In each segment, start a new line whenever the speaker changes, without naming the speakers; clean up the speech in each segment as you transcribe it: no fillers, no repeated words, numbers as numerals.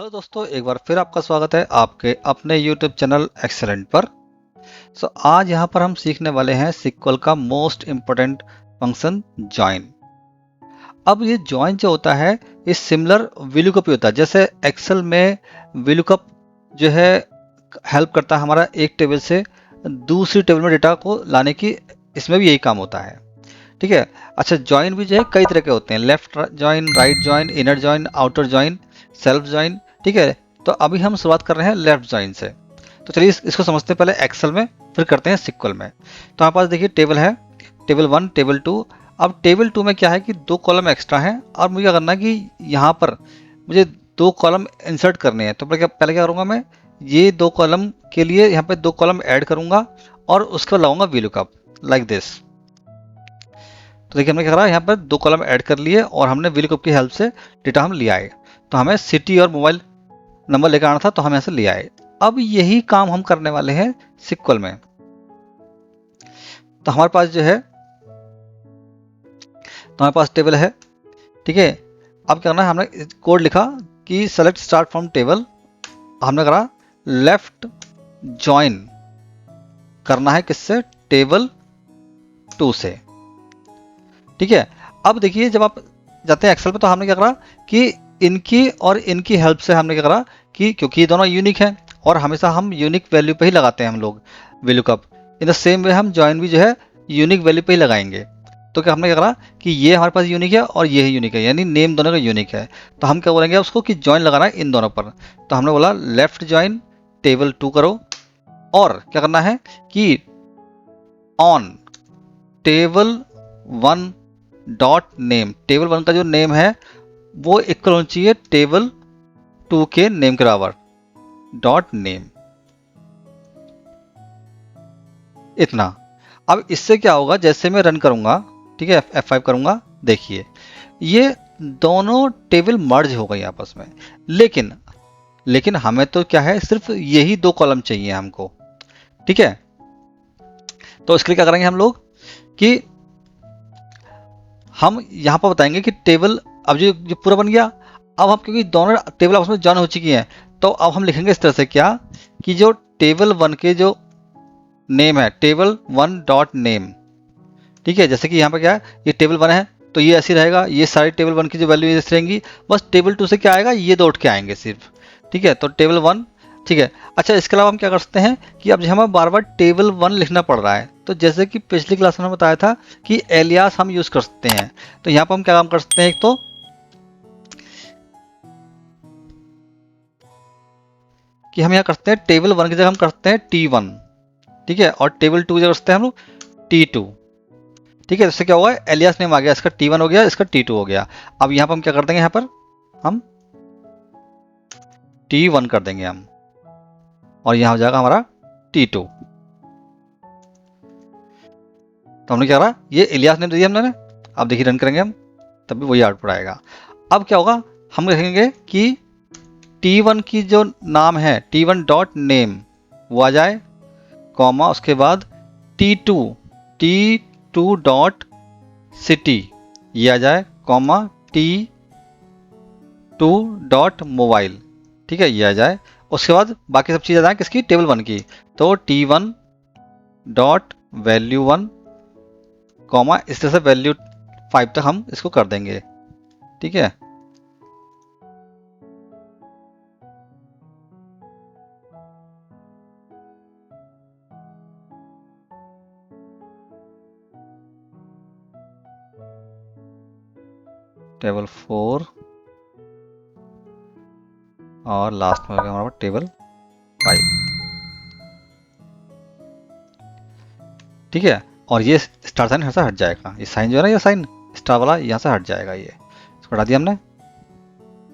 Hello दोस्तों, एक बार फिर आपका स्वागत है आपके अपने YouTube चैनल एक्सेलेंट पर। आज यहाँ पर हम सीखने वाले हैं SQL का मोस्ट इम्पोर्टेंट फंक्शन जॉइन। अब ये जॉइन जो होता है ये सिमिलर VLOOKUP ही होता है। जैसे एक्सेल में VLOOKUP जो है हेल्प करता है हमारा एक टेबल से दूसरी टेबल में डेटा को लाने की, इसमें भी यही काम होता है। ठीक है। अच्छा, जॉइन भी जो है कई तरह के होते हैं, left join, right join, inner join, outer join, self join. ठीक है। तो अभी हम शुरुआत कर रहे हैं लेफ्ट जॉइन से। तो चलिए इसको समझते हैं पहले एक्सेल में, फिर करते हैं सिक्वल में। तो हमारे पास देखिए टेबल है, टेबल 1, टेबल 2। अब टेबल 2 में क्या है कि 2 कॉलम एक्स्ट्रा हैं और मुझे क्या करना है कि यहाँ पर मुझे 2 कॉलम इंसर्ट करने हैं। तो पहले क्या करूँगा, मैं ये 2 कॉलम के लिए यहाँ पे 2 कॉलम ऐड करूँगा और उसके बाद लगाऊंगा VLOOKUP लाइक दिस। तो देखिए हमने क्या करा, यहाँ पर 2 कॉलम ऐड कर लिए और हमने VLOOKUP की हेल्प से डेटा हम ले आए। तो हमें सिटी और मोबाइल नंबर लेकर आना था, तो हम यहाँ से ले आए। अब यही काम हम करने वाले हैं सिक्वल में। तो हमारे पास जो है, तो हमारे पास टेबल है। ठीक है। अब क्या करना है, हमने कोड लिखा कि सेलेक्ट स्टार्ट फ्रॉम टेबल। हमने करा लेफ्ट जॉइन करना है किससे, टेबल 2 से। ठीक है। अब देखिए जब आप जाते हैं एक्सेल पे, तो हमने क्या करा कि इनकी और इनकी हेल्प से हमने क्या करा कि क्योंकि ये दोनों यूनिक हैं और हमेशा हम यूनिक वैल्यू पे ही लगाते हैं हम लोग VLOOKUP। In the same way हम जॉइन भी जो है यूनिक वैल्यू पे ही लगाएंगे। तो क्या हमने क्या करा कि ये हमारे पास यूनिक है और ये ही यूनिक है, यानी नेम दोनों का यूनिक है। तो हम क्या बोलेंगे उसको कि जॉइन लगाना है इन दोनों पर। तो हमने बोला लेफ्ट जॉइन टेबल 2 करो और क्या करना है कि on table 1 dot name, table 1 का जो नेम है वो इक्वल होना चाहिए टेबल 2 के नेम के बराबर, डॉट नेम। इतना। अब इससे क्या होगा, जैसे मैं रन करूंगा, ठीक है, F5 करूंगा, देखिए ये दोनों टेबल मर्ज हो गई आपस में। लेकिन हमें तो क्या है, सिर्फ यही 2 कॉलम चाहिए हमको। ठीक है। तो इसके लिए क्या करेंगे हम लोग कि हम यहां पर बताएंगे कि टेबल अब जो पूरा बन गया। अब हम क्योंकि दोनों टेबल आपस में जॉइन हो चुकी हैं, तो अब हम लिखेंगे इस तरह से क्या कि जो टेबल 1 के जो नेम है, टेबल 1 डॉट नेम। ठीक है। जैसे कि यहाँ पर क्या है, ये टेबल 1 है तो ये ऐसे रहेगा, ये सारी टेबल 1 की जो वैल्यू ऐसे रहेंगी। बस टेबल 2 से क्या आएगा, ये 2 उठ के आएंगे सिर्फ। ठीक है। तो टेबल 1। ठीक है। अच्छा, इसके अलावा हम क्या कर सकते हैं कि अब हमें बार बार टेबल 1 लिखना पड़ रहा है, तो जैसे कि पिछली क्लास में बताया था कि एलियास हम यूज कर सकते हैं। तो यहाँ पर हम क्या काम कर सकते हैं, एक तो कि हम यहाँ करते हैं टेबल 1 की जगह हम करते हैं T1। ठीक है। और टेबल 2 की जगह करते हैं हम लोग T2। ठीक है। इससे क्या होगा, एलियास नेम आ गया, इसका T1 हो गया, इसका T2 हो गया। अब यहाँ पर हम क्या कर देंगे, यहाँ पर हम T1 कर देंगे हम, और यहाँ हो जाएगा हमारा T2। तो हमने क्या करा, ये एलियास नेम दे दिया हमने। अब देखिए रन करेंगे हम, तब भी वही आउटपुट आएगा। अब क्या होगा, हम लिखेंगे कि T1 की जो नाम है T1 डॉट नेम वो आ जाए, कॉमा उसके बाद T2 डॉट सिटी ये आ जाए, कॉमा T2 डॉट मोबाइल। ठीक है, ये आ जाए। उसके बाद बाकी सब चीज़ आ जाए किसकी, टेबल 1 की। तो T1 डॉट वैल्यू 1, कॉमा इस तरह से वैल्यू 5 तक हम इसको कर देंगे। ठीक है। टेबल 4 और लास्ट में हो गया हमारा टेबल 5। ठीक है। और ये स्टार साइन यहाँ से हट जाएगा, ये साइन जो है ना, ये साइन स्टार वाला यहाँ से हट जाएगा, ये इसको हटा दिया हमने।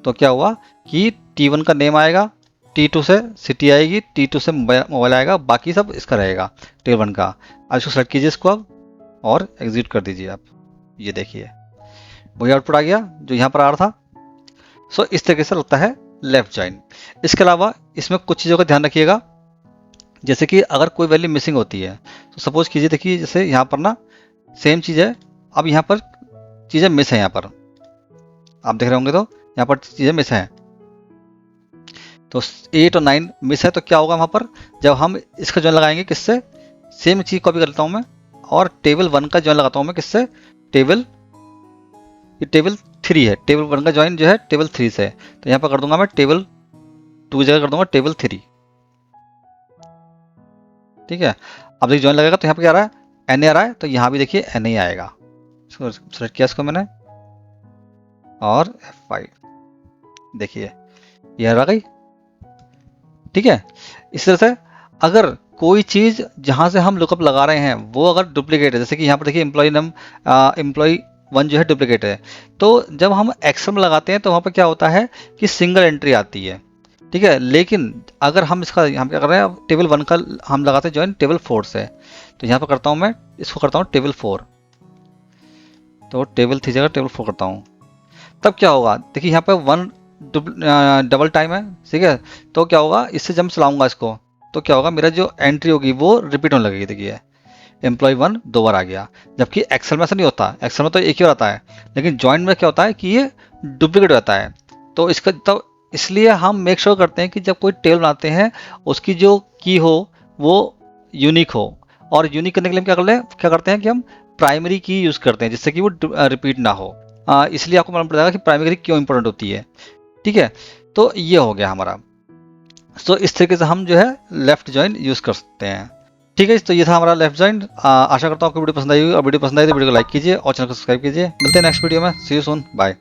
तो क्या हुआ कि T1 का नेम आएगा, T2 से सिटी आएगी, T2 से मोबाइल आएगा, बाकी सब इसका रहेगा टेबल 1 का। अब इसको सेलेक्ट कीजिए इसको अब और एग्जीक्यूट कर दीजिए आप। ये देखिए वही आउटपुट आ गया जो यहाँ पर आ रहा था। सो इस तरीके से लगता है लेफ्ट जॉइन। इसके अलावा इसमें कुछ चीज़ों का ध्यान रखिएगा, जैसे कि अगर कोई वैल्यू मिसिंग होती है, तो सपोज कीजिए, देखिए जैसे यहाँ पर ना सेम चीज़ है, अब यहाँ पर चीज़ें मिस है, यहाँ पर आप देख रहे होंगे तो यहाँ पर चीज़ें मिस हैं। तो 8 और 9 मिस है, तो क्या होगा वहाँ पर जब हम इसका जॉइन लगाएंगे किससे, सेम चीज़ कॉपी कर लेता हूँ मैं और टेबल 1 का जॉइन लगाता हूँ मैं किससे, टेबल, ये टेबल 3 है, टेबल 1 का जॉइन जो है टेबल 3 से है, तो यहाँ पर कर दूंगा मैं टेबल 2 की जगह कर दूंगा टेबल 3। ठीक है, अब देखिए जॉइन लगेगा तो यहाँ पे क्या आ रहा है, NA आ रहा है, तो यहाँ भी देखिए NA आएगा। सेलेक्ट किया इसको मैंने और F5, देखिए ये आ गई। ठीक है, इस तरह से अगर कोई चीज़ जहाँ से हम लुकअप लगा रहे हैं वो अगर डुप्लीकेट है, जैसे कि यहाँ पर देखिए एम्प्लॉय 1 जो है डुप्लीकेट है, तो जब हम एक्सेल में लगाते हैं तो वहाँ पर क्या होता है कि सिंगल एंट्री आती है। ठीक है, लेकिन अगर हम इसका हम क्या कर रहे हैं, टेबल 1 का हम लगाते हैं जॉइन टेबल 4 से, तो यहाँ पर करता हूँ मैं इसको करता हूँ टेबल 4, तो टेबल 3 जगह टेबल 4 करता हूँ। तब क्या होगा, देखिए यहाँ पे 1 डबल टाइम है। ठीक है, तो क्या होगा, इससे जब चलाऊंगा इसको तो क्या होगा, मेरा जो एंट्री होगी वो रिपीट होने लगेगी। देखिए एम्प्लॉय 1 2 बार आ गया, जबकि एक्सेल में ऐसा नहीं होता, एक्सेल में तो एक ही बार आता है, लेकिन जॉइन में क्या होता है कि ये डुप्लीकेट रहता है। तो इसका तब इसलिए हम मेक श्योर करते हैं कि जब कोई टेबल बनाते हैं उसकी जो की हो वो यूनिक हो, और यूनिक करने के लिए हम क्या करते हैं कि हम प्राइमरी की यूज़ करते हैं जिससे कि वो रिपीट ना हो। इसलिए आपको मालूम पड़ जाएगा कि प्राइमरी की क्यों इंपॉर्टेंट होती है। ठीक है, तो ये हो गया हमारा। तो इस तरीके से हम जो है लेफ्ट जॉइन यूज़ कर सकते हैं। ठीक है, तो ये था हमारा लेफ्ट जॉइन। आशा करता हूँ आपको वीडियो पसंद आई होगी, और वीडियो पसंद आई तो वीडियो को लाइक कीजिए और चैनल को सब्सक्राइब कीजिए। मिलते हैं नेक्स्ट वीडियो में, सी यू सून, बाय।